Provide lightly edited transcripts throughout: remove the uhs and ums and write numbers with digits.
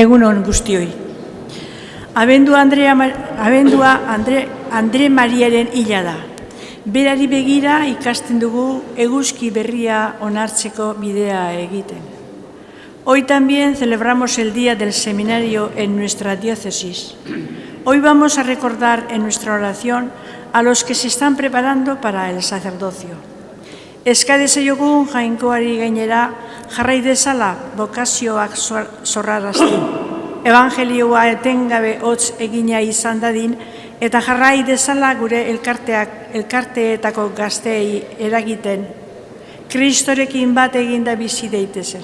Egunon guztioi. Abendua Andre Mariaren hila da. Berari begira ikasten dugu eguzki berria onartzeko bidea egiten. Hoy también celebramos el Día del Seminario en nuestra diócesis. Hoy vamos a recordar en nuestra oración a los que se están preparando para el sacerdocio. Eskadeziogun jainkoari gainera jarrai dezala bokazioak zorrarazten. Evangelioa etengabe hotz egina izan dadin eta jarrai dezala gure elkarteetako gazteei eragiten. Kristorekin bat eginda bizi daitezen.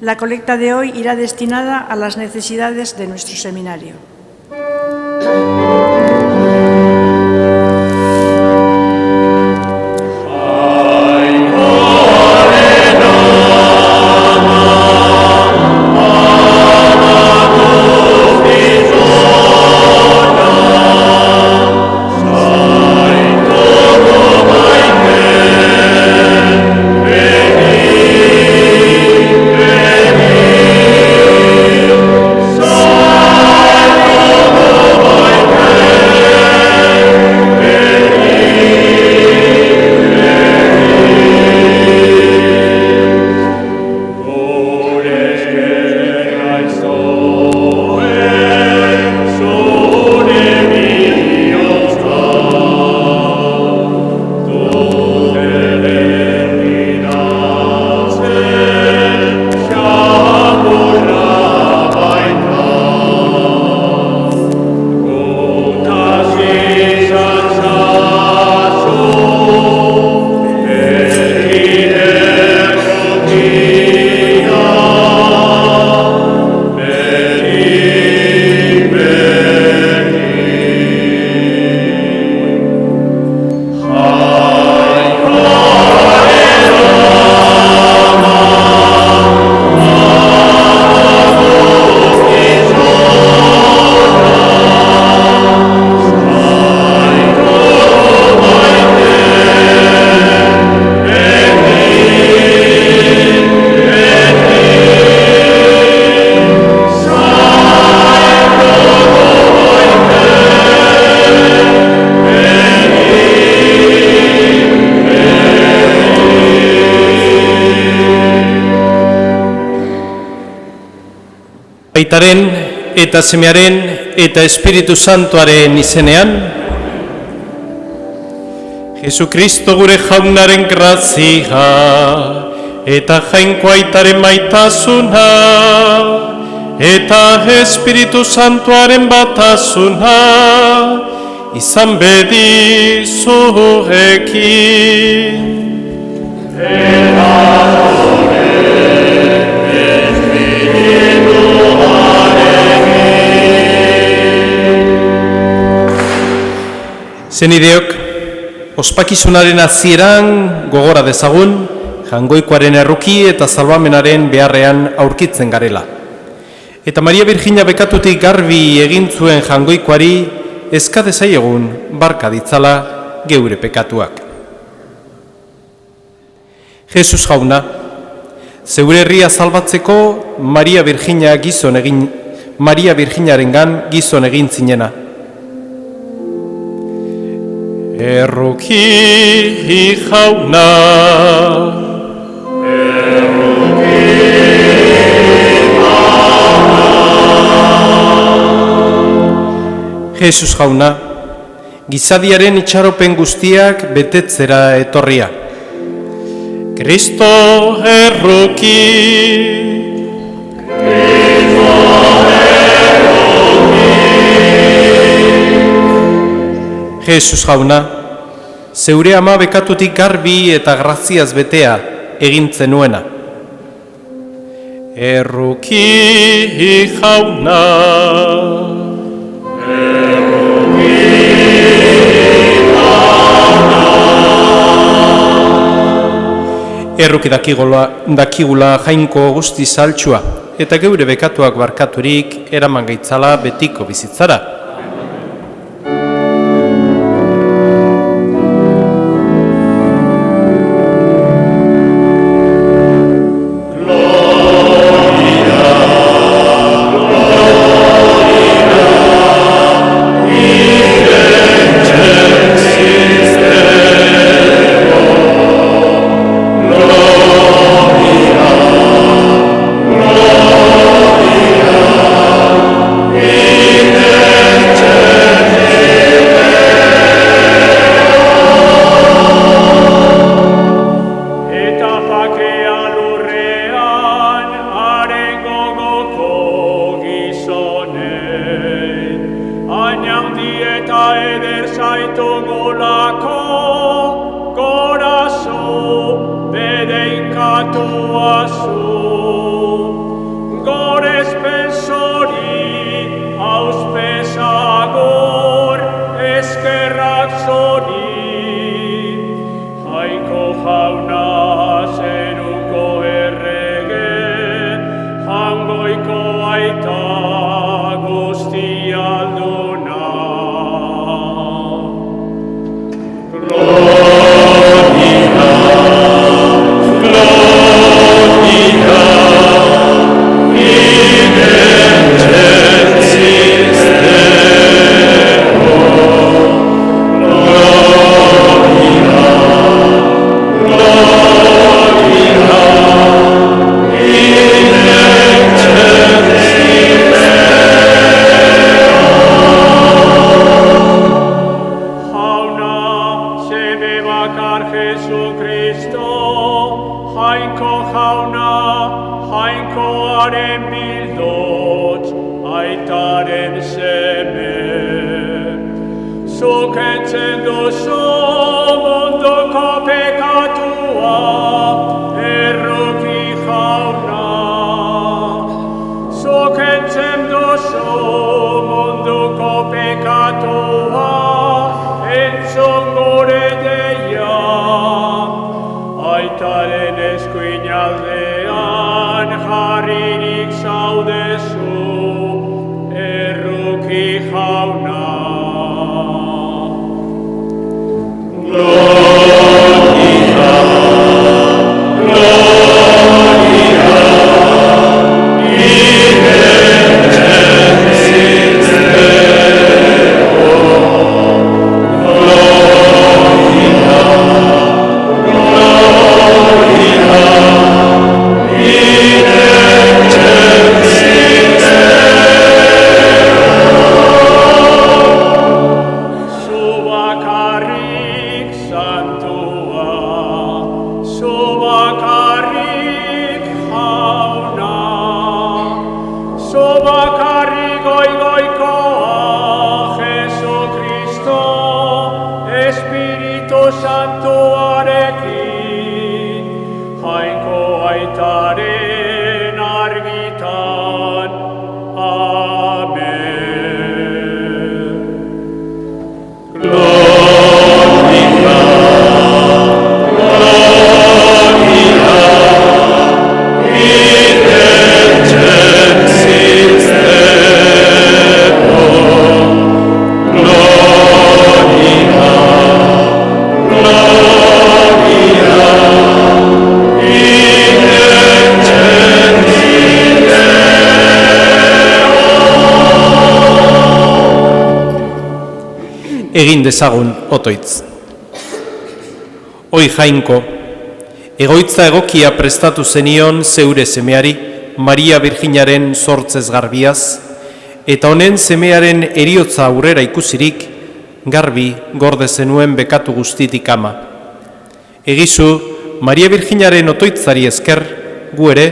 La colecta de hoy irá destinada a las necesidades de nuestro seminario. Aitaren eta Semearen eta Espiritu Santuaren izenean, Jesukristo gure jaunaren grazia eta jainko aitaren maitasuna eta Espiritu Santuaren batasuna izan bedi zurekin. Zenideok, ospakizunaren hasieran gogora dezagun, jangoikoaren erruki eta salbamenaren beharrean aurkitzen garela. Eta Maria Virginia bekatutik garbi egin zuen jangoikoari eska dezaiegun barka ditzala geure pekatuak. Jesus jauna, zeure herria salbatzeko Maria Virginiarengan gizon egin zinena. Erruki jauna, Jesus jauna, gizadiaren itxaropen guztiak betetzera etorria. Kristo erruki, Jesus jauna, zeure ama bekatutik garbi eta graziaz betea egin zenuena. Erruki jauna, erruki dakigula jainko guzti saltsua eta geure bekatuak barkaturik eraman gaitzala betiko bizitzara. Gloria, eder zaitugulako, gorazu, dedikatua zu. Gorez pensori, auspesagur, eskerrak zori. Jainko jauna zeruko errege, jangoiko aita guztialduna. Egin dezagun otoitz. Oi Jainko, egoitza egokia prestatu zenion zeure semeari, Maria Virginaren sortzez garbiaz, eta honen semearen heriotza aurrera ikusirik, garbi gorde zenuen bekatu guztitik ama. Egizu, Maria Virginaren otoitzari esker, gu ere,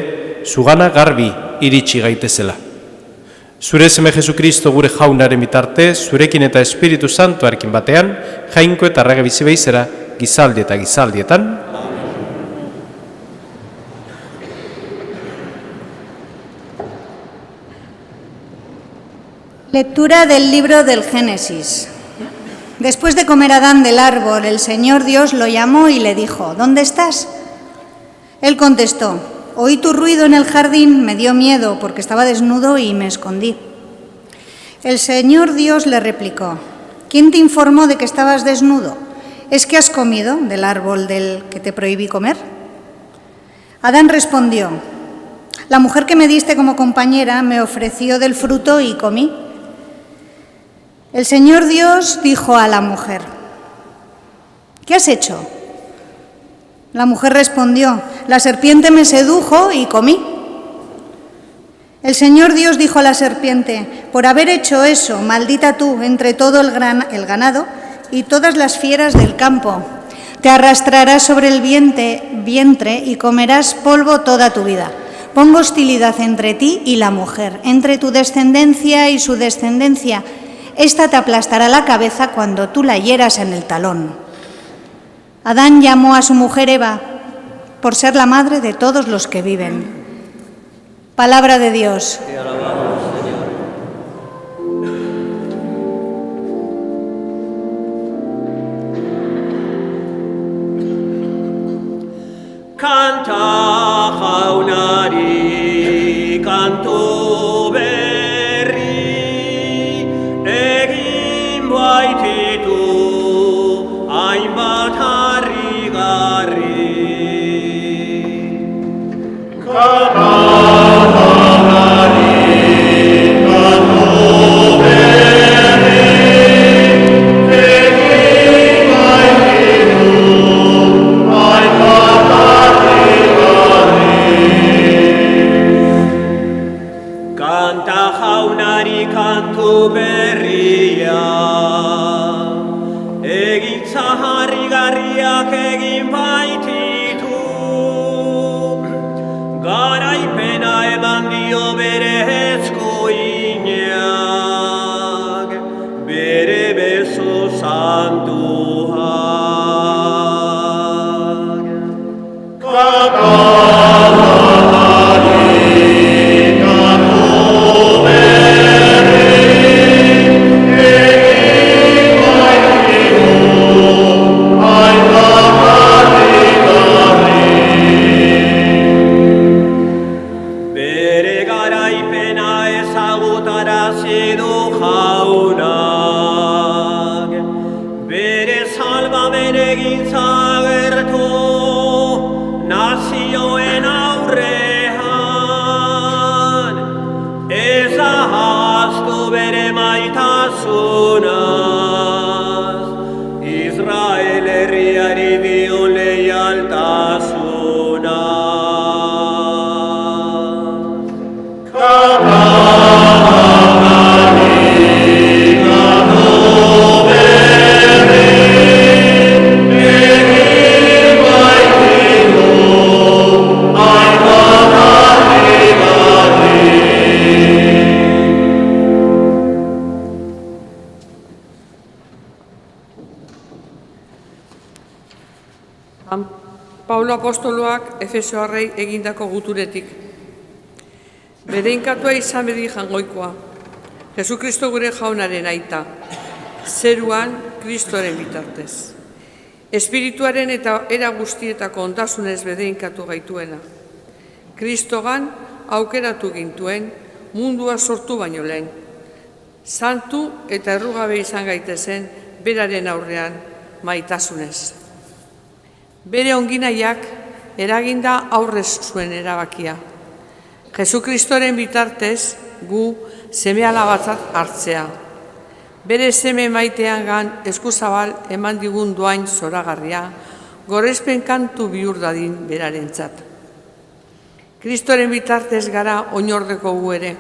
zugana garbi iritsi gaitezela. Zure seme Jesukristo gure jaunaren bitarte, zurekin eta Espiritu Santuarekin batean, Jainko eta errege bizi behizera, gizaldi eta gizaldietan. Lectura del libro del Génesis. Después de comer Adán del árbol, el Señor Dios lo llamó y le dijo, ¿dónde estás? Él contestó, oí tu ruido en el jardín, me dio miedo porque estaba desnudo y me escondí. El Señor Dios le replicó, ¿quién te informó de que estabas desnudo? ¿Es que has comido del árbol del que te prohibí comer? Adán respondió, la mujer que me diste como compañera me ofreció del fruto y comí. El Señor Dios dijo a la mujer, ¿qué has hecho? La mujer respondió, la serpiente me sedujo y comí. El Señor Dios dijo a la serpiente, por haber hecho eso, maldita tú entre todo el ganado y todas las fieras del campo. Te arrastrarás sobre el vientre y comerás polvo toda tu vida. Pongo hostilidad entre ti y la mujer, entre tu descendencia y su descendencia. Esta te aplastará la cabeza cuando tú la hieras en el talón. Adán llamó a su mujer Eva por ser la madre de todos los que viven. Palabra de Dios. Te alabamos, Señor. Kanta jaunari kantu berri, egin baititu hainbat harrigarri. Kanta jaunari kantu berria, egitza harrigarriak egin baititu, garaipena eman dio bere eskuinak, bere beso santuak. Bere garaipena ezagutarazi du jaunak, bere salbamen egintza agertu nazioen aurrean, ez ahaztu bere maitasunaz, Israel herriari dion leialtasuna. Paulo apostoloak Efesoarrei egindako guturetik. Bedeinkatua izan bedi jangoikoa, Jesukristo gure jaunaren aita, zeruan Kristoren bitartez. Espirituaren eta era guztietako ondasunez bedeinkatu gaituena. Kristogan aukeratu gintuen mundua sortu baino lehen. Santu eta errugabe izan gaitezen beraren aurrean maitasunez. Bere onginaiak eraginda aurrez zuen erabakia. Jesukristoren bitartez gu seme-alabatzat hartzea. Bere seme maiteangan eskuzabal eman digun doain zoragarria, gorezpen kantu bihur dadin berarentzat. Kristoren bitartez gara oinordeko gu ere.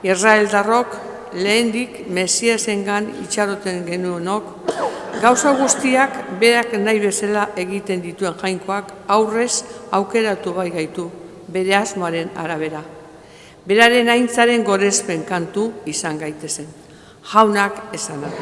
Israeldarrok lehendik Mesiasengan itxaroten genuenok, gauza guztiak berak nahi bezala egiten dituen jainkoak aurrez aukeratu bai gaitu, bere asmoaren arabera. Beraren aintzaren gorezpen kantu izan gaitezen. Jaunak esanak.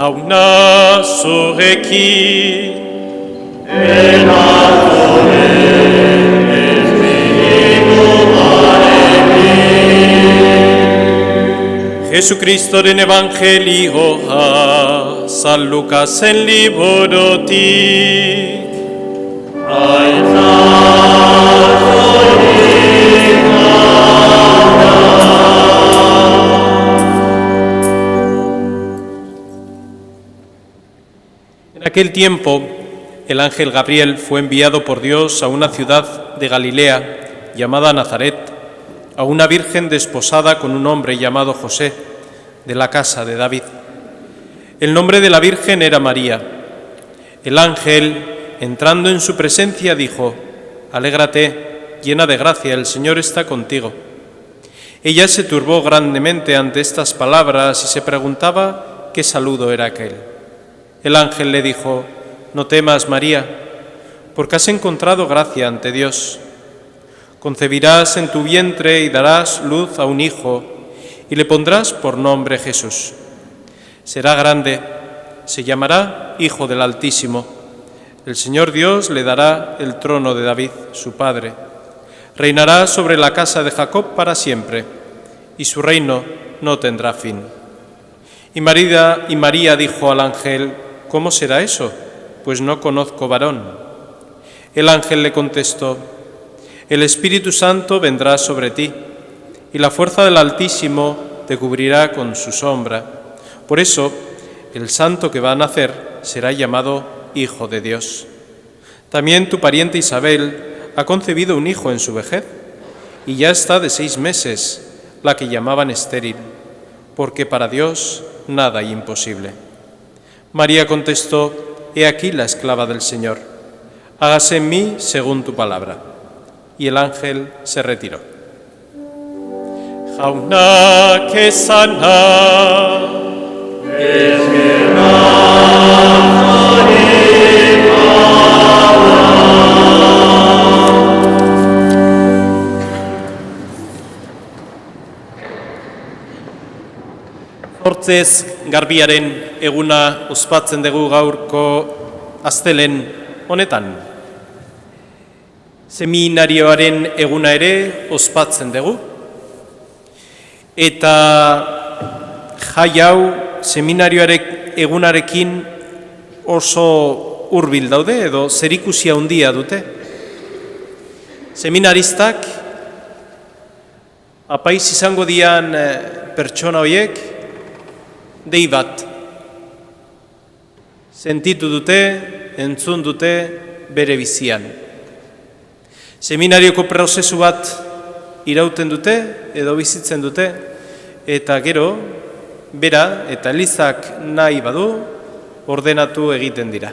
Jauna zurekin Jesukristoren evangelioa San Lukasen liburutik. En aquel tiempo, el ángel Gabriel fue enviado por Dios a una ciudad de Galilea llamada Nazaret, a una virgen desposada con un hombre llamado José, de la casa de David. El nombre de la virgen era María. El ángel, entrando en su presencia, dijo: «Alégrate, llena de gracia, el Señor está contigo». Ella se turbó grandemente ante estas palabras y se preguntaba qué saludo era aquel. El ángel le dijo: «No temas, María, porque has encontrado gracia ante Dios. Concebirás en tu vientre y darás luz a un hijo, y le pondrás por nombre Jesús. Será grande, se llamará Hijo del Altísimo. El Señor Dios le dará el trono de David, su padre. Reinará sobre la casa de Jacob para siempre, y su reino no tendrá fin». Y María dijo al ángel: «¿Cómo será eso? Pues no conozco varón». El ángel le contestó: «El Espíritu Santo vendrá sobre ti, y la fuerza del Altísimo te cubrirá con su sombra. Por eso, el santo que va a nacer será llamado Hijo de Dios. También tu pariente Isabel ha concebido un hijo en su vejez, y ya está de 6 meses, la que llamaban estéril, porque para Dios nada hay imposible». María contestó: «He aquí la esclava del Señor. Hágase en mí según tu palabra». Y el ángel se retiró. Jaunak esana. Zortzez garbiaren eguna ospatzen dugu gaurko astelen honetan. Seminarioaren eguna ere ospatzen dugu. Eta jai hau seminarioarek egunarekin oso hurbil daude edo zerikusia handia dute. Seminaristak apaiz izango dian pertsona horiek dei bat sentitu dute, entzun dute bere bizian. Seminarioko prozesu bat irauten dute edo bizitzen dute, eta gero bera eta elizak nahi badu ordenatu egiten dira.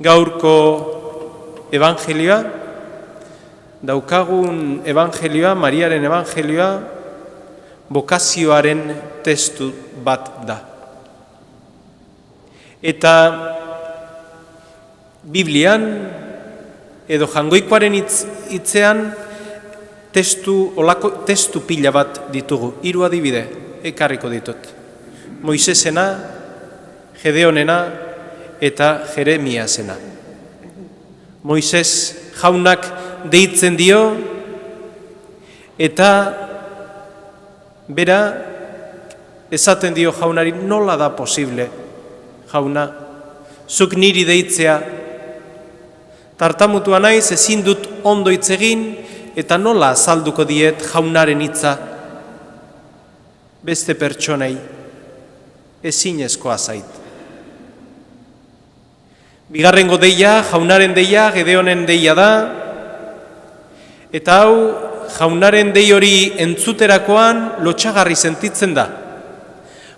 Gaurko evangelioa, daukagun evangelioa, Mariaren evangelioa, bokazioaren testu bat da. Eta Biblian edo Jangoikoaren hitzean testu pila bat ditugu. 3 adibide ekarriko ditut. Moisesena, Gedeonena eta Jeremiasena. Moises jaunak deitzen dio eta bera esaten dio jaunari: nola da posible, jauna, zuk niri deitzea, tartamutua naiz, ezin dut ondo hitz egin, eta nola azalduko diet jaunaren hitza beste pertsonei, ezinezkoa zait. Bigarrengo deia, jaunaren deia, Gedeonen deia da, eta hau jaunaren dei hori entzuterakoan lotsagarri sentitzen da.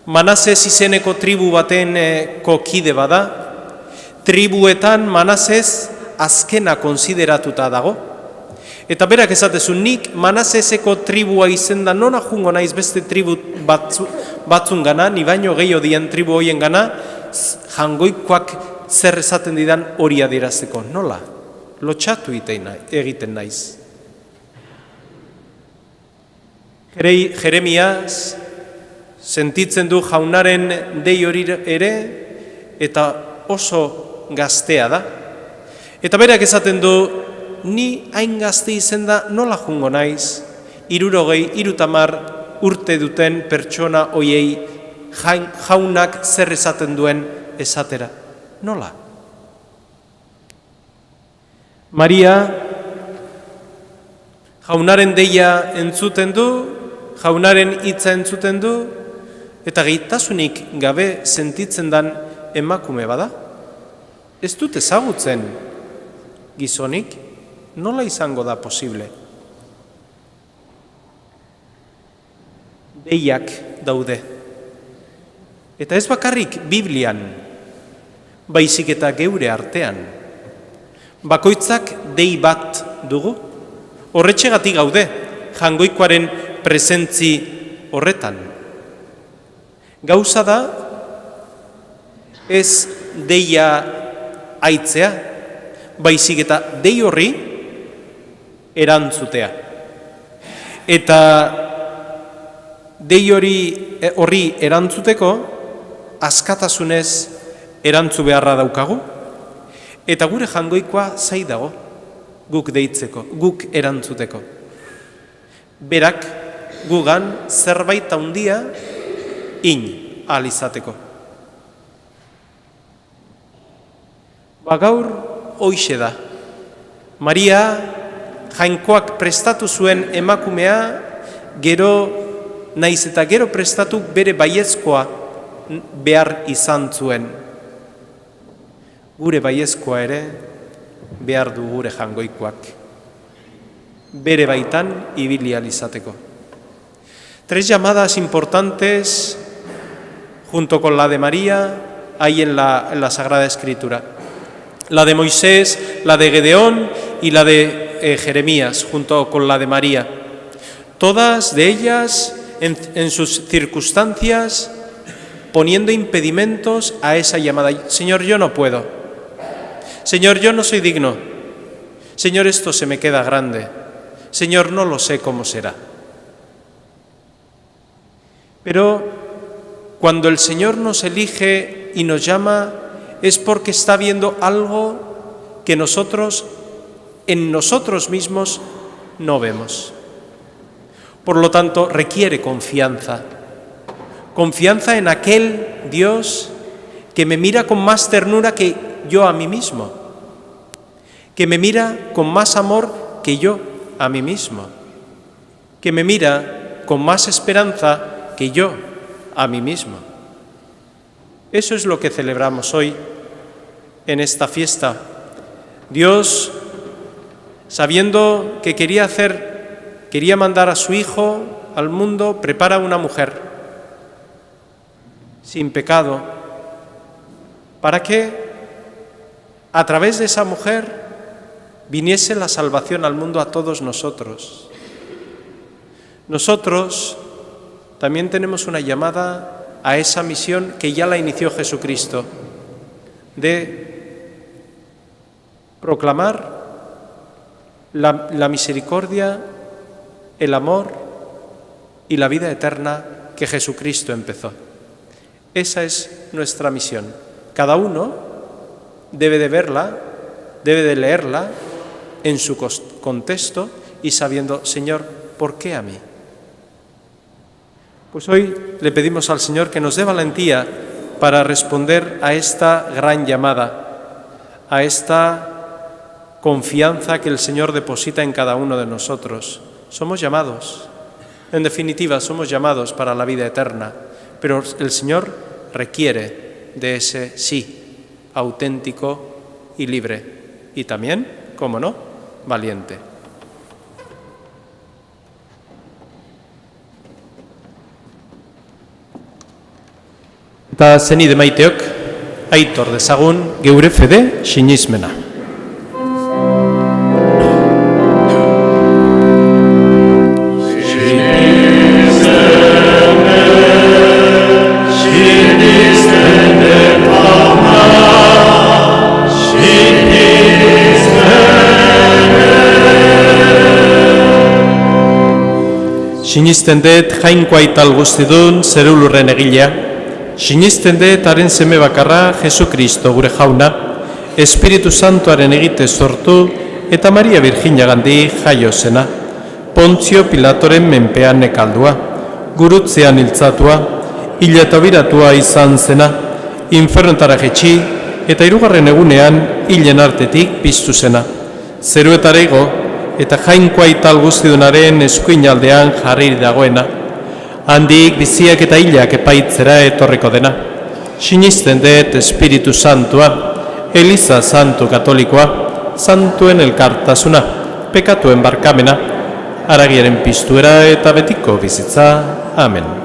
Manasez izeneko tribu baten kide bada, tribuetan Manasez azkena konsideratuta dago. Eta berak esatezun, nik Manasezeko tribua izenda nona jungo naiz beste tribu batzun gana, ni baino gehiago dien tribu hoien gana, Jangoikoak zer esaten didan hori adierazteko. Nola? Lotxatu egiten naiz. Jeremias sentitzen du jaunaren dei hori ere, eta oso gaztea da. Eta berak esaten du, ni hain gazte izenda nola jungo naiz, 60 urte duten pertsona hoiei jaunak zer esaten duen esatera. Nola? Maria jaunaren deia entzuten du, jaunaren hitza entzuten du, eta gaitasunik gabe sentitzen dan emakume bada. Ez dut ezagutzen gizonik, nola izango da posible? Deiak daude. Eta ez bakarrik Biblian, baizik eta geure artean. Bakoitzak dei bat dugu. Horretxegatik gaude, Jaungoikoaren presentzi horretan. Gauza da, ez deia aitzea, baizik eta dei horri erantzutea. Eta dei horri erantzuteko, askatasunez erantzu beharra daukagu, eta gure Jaungoikoa zai dago, guk deitzeko, guk erantzuteko. Berak gugan zerbait handia ahal izateko. Gaur hoixe da. Maria Jainkoak prestatu zuen emakumea, gero naiz eta gero prestatu bere baiezkoa behar izan zuen. Gure baiezkoa ere behar du gure Jaungoikoak. Bere baitan ibili ahal izateko. 3 llamadas importantes junto con la de María hay en la Sagrada Escritura. La de Moisés, la de Gedeón y la de Jeremías, junto con la de María. Todas de ellas, en sus circunstancias, poniendo impedimentos a esa llamada. Señor, yo no puedo. Señor, yo no soy digno. Señor, esto se me queda grande. Señor, no lo sé cómo será. Pero cuando el Señor nos elige y nos llama, es porque está viendo algo que nosotros, en nosotros mismos, no vemos. Por lo tanto, requiere confianza. Confianza en aquel Dios que me mira con más ternura que yo a mí mismo, que me mira con más amor que yo a mí mismo, que me mira con más esperanza que yo a mí mismo. Eso es lo que celebramos hoy en esta fiesta. Dios, sabiendo que quería mandar a su Hijo al mundo, prepara una mujer sin pecado, para que a través de esa mujer viniese la salvación al mundo a todos nosotros. Nosotros también tenemos una llamada a esa misión que ya la inició Jesucristo, de proclamar la misericordia, el amor y la vida eterna que Jesucristo empezó. Esa es nuestra misión. Cada uno debe de verla, debe de leerla en su contexto y sabiendo, Señor, ¿por qué a mí? Pues hoy le pedimos al Señor que nos dé valentía para responder a esta gran llamada, a esta confianza que el Señor deposita en cada uno de nosotros. Somos llamados, en definitiva, somos llamados para la vida eterna, pero el Señor requiere de ese sí auténtico y libre, y también, cómo no, valiente. Eta zenide maiteok, aitor dezagun geure fede sinismena. Sinisten dut Jainkoa Aital guztidun zerulurren egilea, sinisten dut haren seme bakarra Jesukristo gure Jauna, Espiritu Santuaren egite sortu eta Maria Virginiagandik jaio zena, Pontzio Pilatoren menpean nekaldua, gurutzean hiltzatua, hila eta biratua izan zena, infernotara jetxi, eta 3. egunean hilen artetik piztu zena. Zeruetara igo, eta jainkoa ital guztidunaren eskuin aldean jarri dagoena. Handik biziak eta hilak epaitzera etorriko dena. Sinisten dut Espiritu Santua, Eliza Santu Katolikoa, Santuen elkartasuna, pekatuen barkamena, haragiaren piztuera eta betiko bizitza. Amen.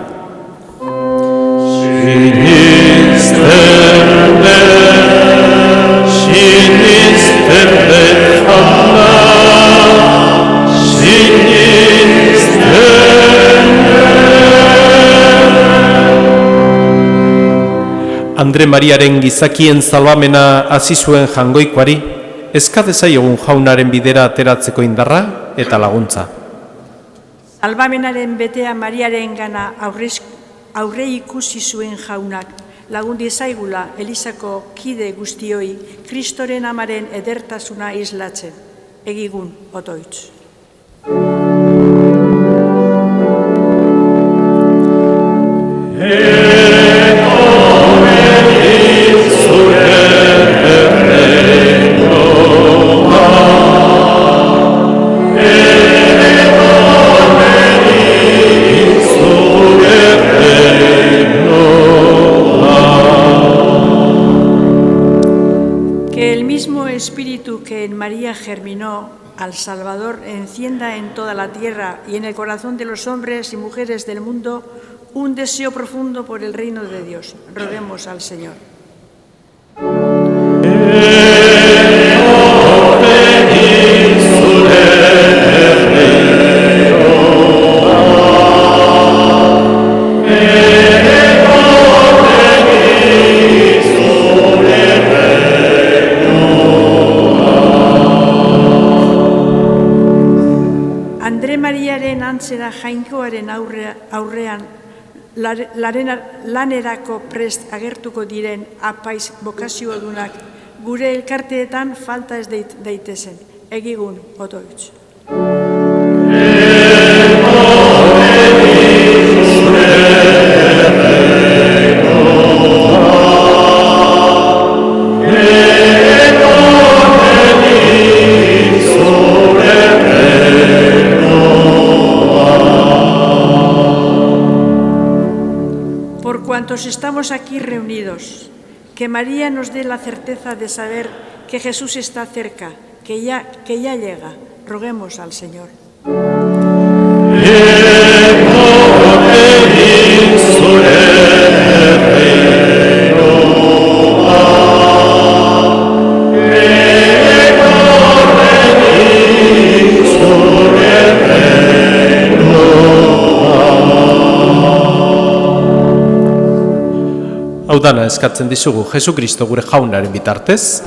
Andre Mariaren gizakien salbamena hasi zuen jangoikoari, eskadezaiogun jaunaren bidera ateratzeko indarra eta laguntza. Salbamenaren betea Mariaren gana aurre ikusi zuen jaunak, lagundi zaigula Elizako kide guztioi, Kristoren amaren edertasuna islatzen, egigun otoitz. Espíritu que en María germinó al Salvador encienda en toda la tierra y en el corazón de los hombres y mujeres del mundo un deseo profundo por el reino de Dios. Roguemos al Señor. Antzera jainkoaren aurrean lanerako prest agertuko diren apaiz bokaziodunak gure elkarteetan falta ez daitezen. Egigun otoitz. Cuantos estamos aquí reunidos, que María nos dé la certeza de saber que Jesús está cerca, que ya llega. Roguemos al Señor. Hau dana eskatzen dizugu Jesukristo gure jaunaren bitartez.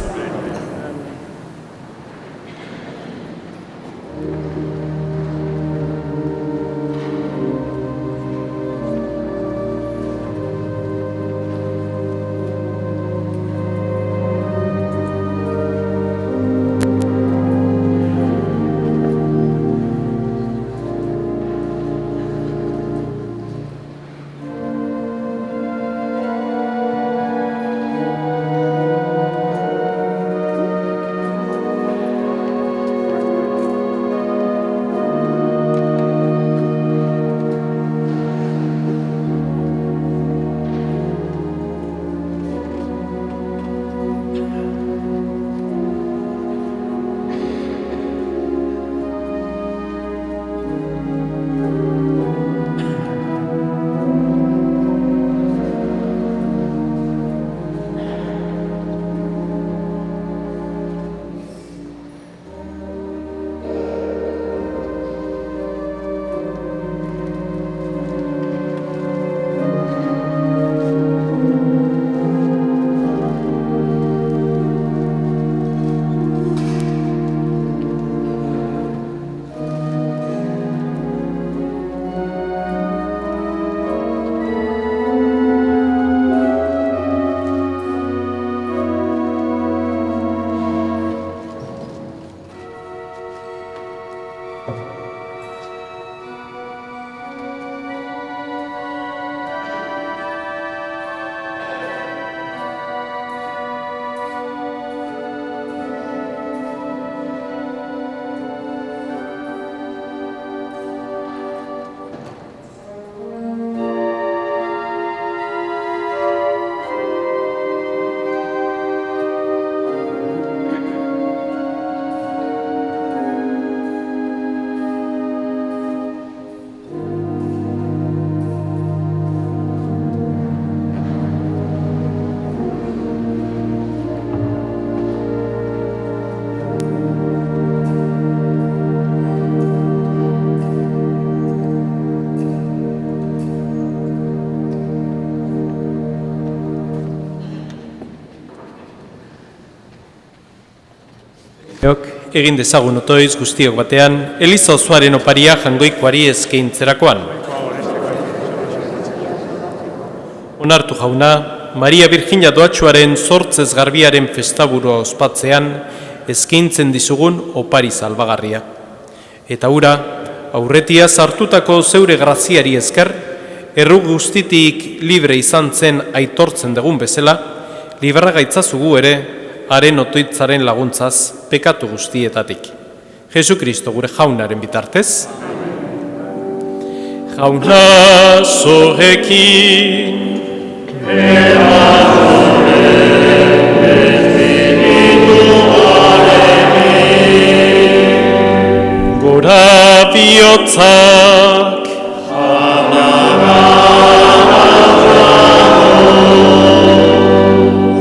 Egin dezagun otoiz guztiok batean, Eliza osoaren oparia Jangoikoari eskaintzerakoan. Onartu jauna, Maria Virginia Doatxuaren zortzez garbiaren festaburua ospatzean eskaintzen dizugun opari salbagarria. Eta hura, aurretia sartutako zeure graziari esker, erru guztitik libre izan zen aitortzen dugun bezala, liberra gaitzazugu ere, haren otoitzaren laguntzaz, pekatu guztietatik. Jesu Kristo gure jaunaren bitartez. Jauna zurekin, gora bihotzak,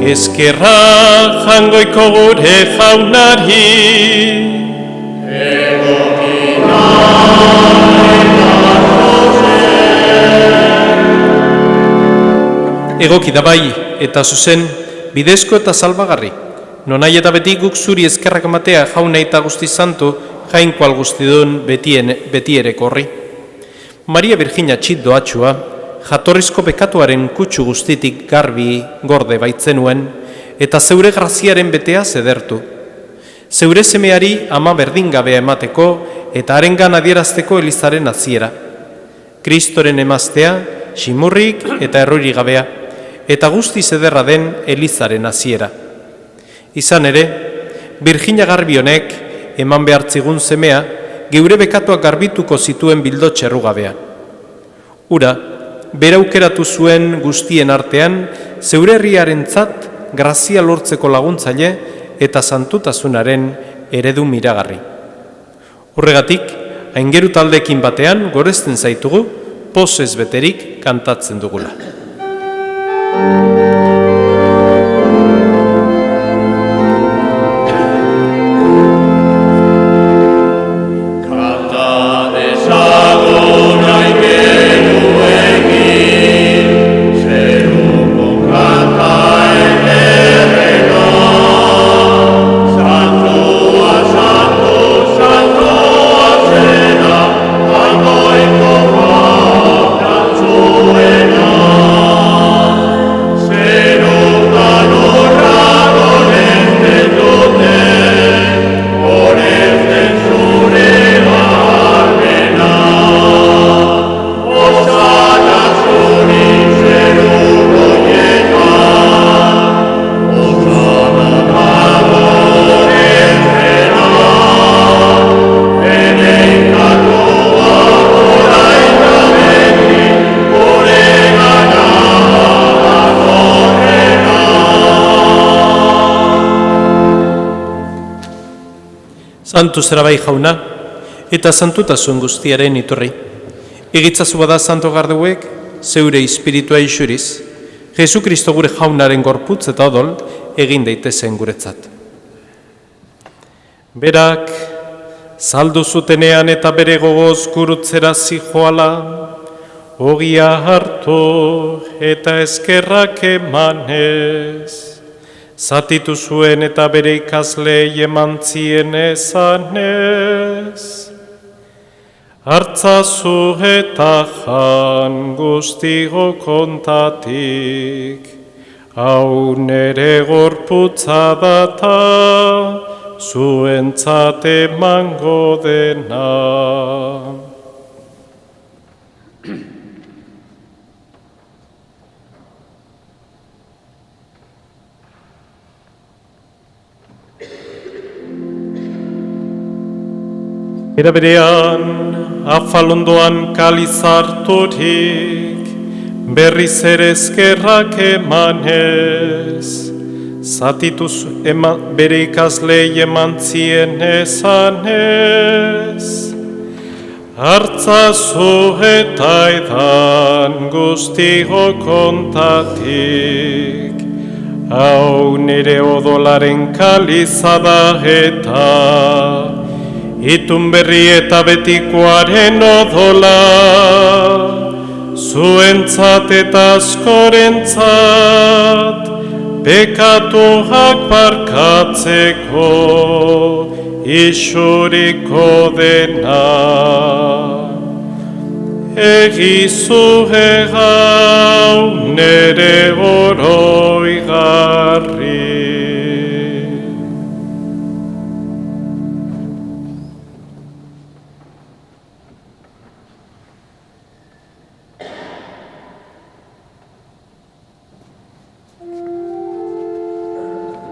eskerra Jangoiko gure jaunari, egoki da bai eta zuzen, bidezko eta salbagarri. Nonai eta beti guk zuri eskerrak ematea jauna eta guzti santu, jainko algustidun beti ere korri. Maria Virginia Txit Doatxua, jatorrizko bekatuaren kutsu guztitik garbi gorde baitzenuen, eta zeure graziaren betea zedertu. Zeure semeari ama berdingabea emateko eta harengan adierazteko Elizaren hasiera. Kristoren emaztea, ximurrik eta errori gabea, eta guzti zederra den Elizaren hasiera. Izan ere, Virginia Garbi honek eman behartzigun semea, geure bekatuak garbituko zituen bildotxe errugabea. Ura, beraukeratu zuen guztien artean, zeure herriarentzat grazia lortzeko laguntzaile eta santutasunaren eredu miragarri. Horregatik, aingeru taldekin batean goresten zaitugu, pozez beterik kantatzen dugula. Santu zera bai jauna, eta santutasun guztiaren iturri. Egitzazu bada santo garduek, zeure espiritua isuriz, Jesu Kristo gure jaunaren gorputz eta odol egin daitezen guretzat. Berak, saldu zutenean eta bere gogoz gurutzera zijoala, ogia hartu eta eskerrak emanez, zatitu zuen eta bere ikaslei eman zien esanez. Hartzazu eta jan guztigo kontatik, hau nere gorputza data, zuentzat emango dena. Era berean, afalondoan kalizarturik, berriz ere eskerrak emanez, zatituz bere ikaslei eman zien esanez. Hartzazu eta edan guztigo kontatik, hau nire odolaren kaliza da eta, itun berri eta betikoaren odola, zuentzat eta askorentzat, pekatuak barkatzeko, isuriko dena. Egizu egau nere oroigarri.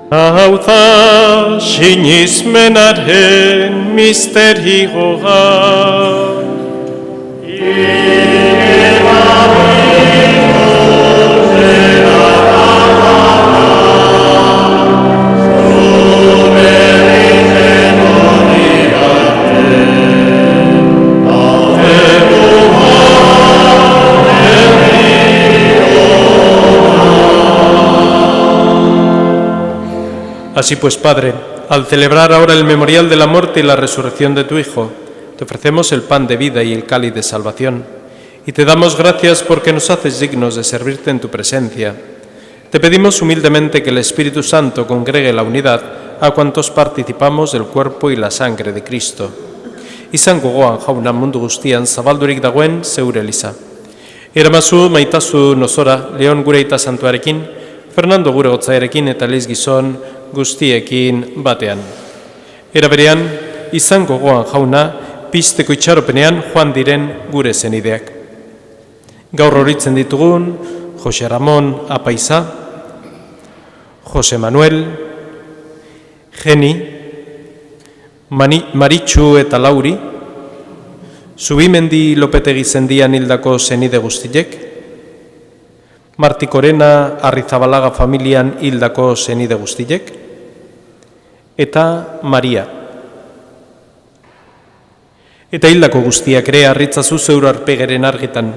Hau da sinismenaren misterioa. Así pues, Padre, al celebrar ahora el memorial de la muerte y la resurrección de tu Hijo, te ofrecemos el pan de vida y el cáliz de salvación, y te damos gracias porque nos haces dignos de servirte en tu presencia. Te pedimos humildemente que el Espíritu Santo congregue la unidad a cuantos participamos del cuerpo y la sangre de Cristo. Izan gogoan jauna mundu guztian zabaldurik dagoen zeure eliza. Eramazu maitazu nozora, Leon gure aita santuarekin, Fernando gure gotzaerekin eta Leiz gizon guztiekin batean. Era berean, izan gogoan jauna, pizteko itxaropenean joan diren gure zenideak. Gaur horitzen ditugun, Jose Ramon Apaiza, Jose Manuel, Geni, Maritxu eta Lauri, Zubimendi Lopetegi zendian hildako zenide guztiek, Marti Korena Arrizabalaga familian hildako zenide guztiek, eta Maria. Eta hildako guztiak ere harritzazu zeur arpegeren argitan.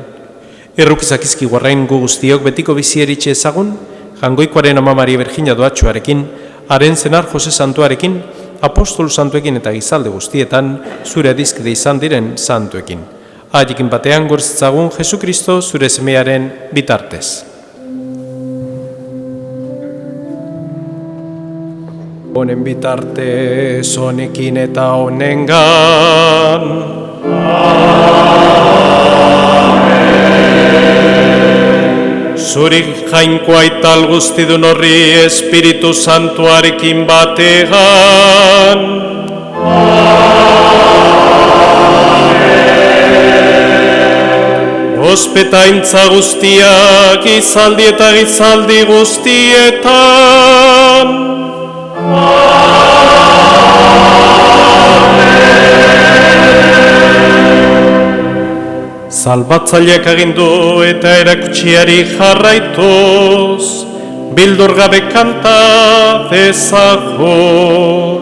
Errukizakizki guarrain gu guztiok betiko bizi eritxe ezagun, Jangoikoaren ama Maria Virginia doatxoarekin, haren zenar Jose Santuarekin, apostolu santuekin eta gizalde guztietan, zure adizkide izan diren santuekin. Haiekin batean gorzitzagun Jesukristo zure semearen bitartez. Honen bitartez, honekin eta honengan. Zurik jainkoa ital guztidun horri Espiritu Santuarekin bategan. Ospetaintza guztiak gizaldi eta gizaldi guztietan. Salbatzaileak agindu eta erakutsiari jarraituz, bildur gabe kanta dezagun.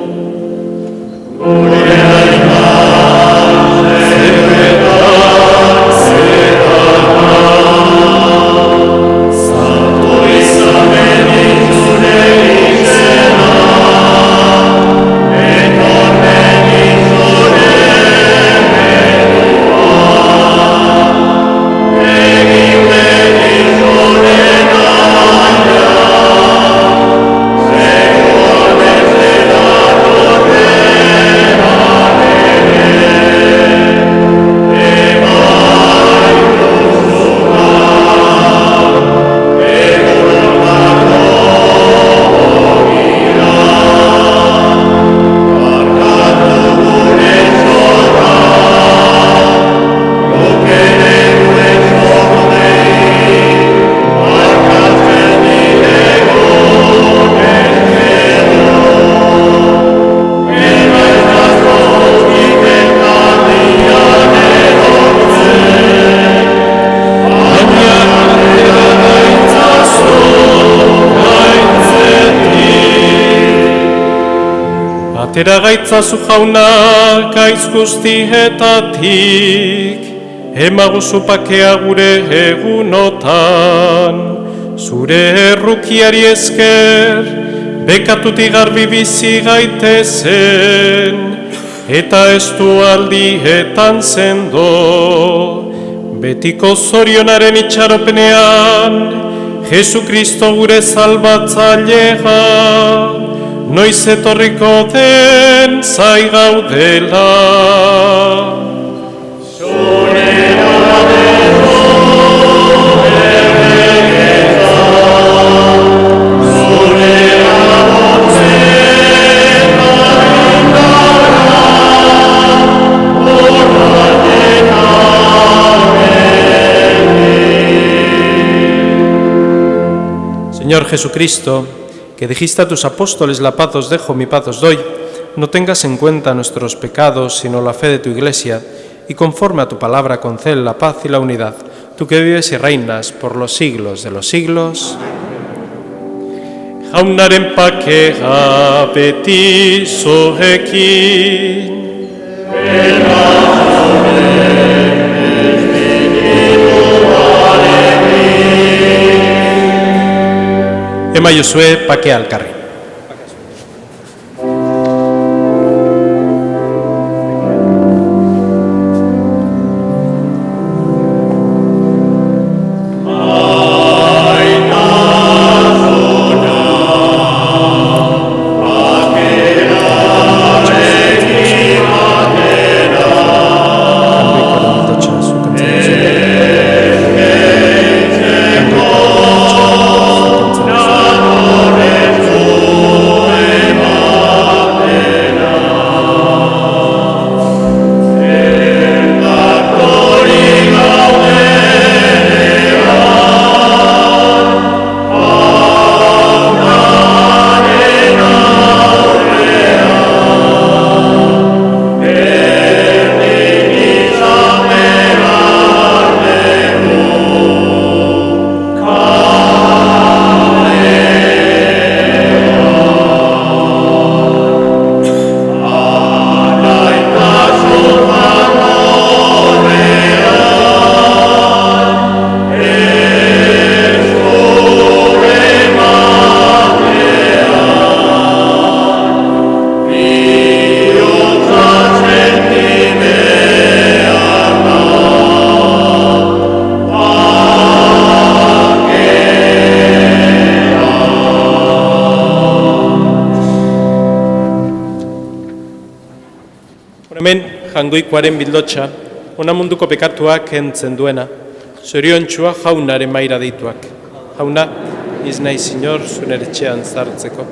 Atera gaitzazu jauna gaitz guztietatik, emaguzu pakea gure egunotan, zure errukiari esker, bekatutik garbi bizi gaitezen, eta estu aldietan sendo, betiko zorionaren itxaropenean, Jesukristo gure salbatzailea, noiz etorriko den zai gaudela. Señor Jesucristo, que dijiste a tus apóstoles, la paz os dejo, mi paz os doy, no tengas en cuenta nuestros pecados, sino la fe de tu Iglesia, y conforme a tu palabra concede la paz y la unidad, tú que vives y reinas por los siglos de los siglos. Jaunaren pakea beti zoekin. Ema Josue pakea alkarri. Hemen jangoikoaren bildotxa, ona munduko pekatuak kentzen duena, zoriontxua jaunaren maira deituak. Jauna, iz nahi zinor zuen etxean zartzeko,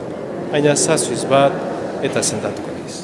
baina zazuiz bat eta sentatuko naiz.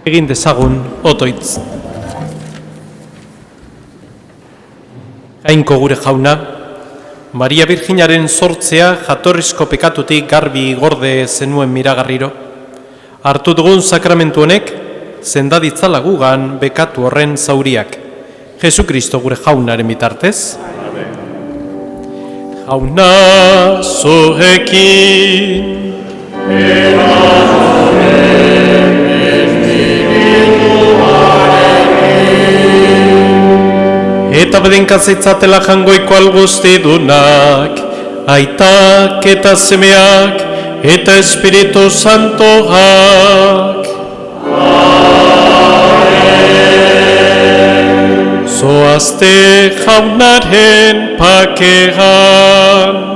Egin dezagun otoitz. Jainko gure jauna, Maria Virginaren sortzea jatorrizko pekatutik garbi gorde zenuen miragarriro. Hartu dugun sakramentu honek, zendaditzala gugan bekatu horren zauriak. Jesukristo gure jaunaren bitartez. Jauna zuekin. Eta bedenkatzitzatela jangoiko alguztidunak, aitak eta semeak, eta Espiritu Santoak. Zoazte jaunaren pakean.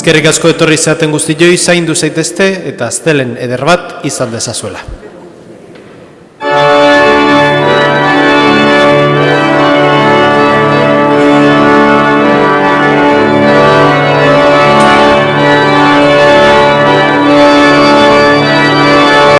Eskerrik asko etorri zaten guztioi, zaindu zaitezte eta astelen eder bat izan dezazuela.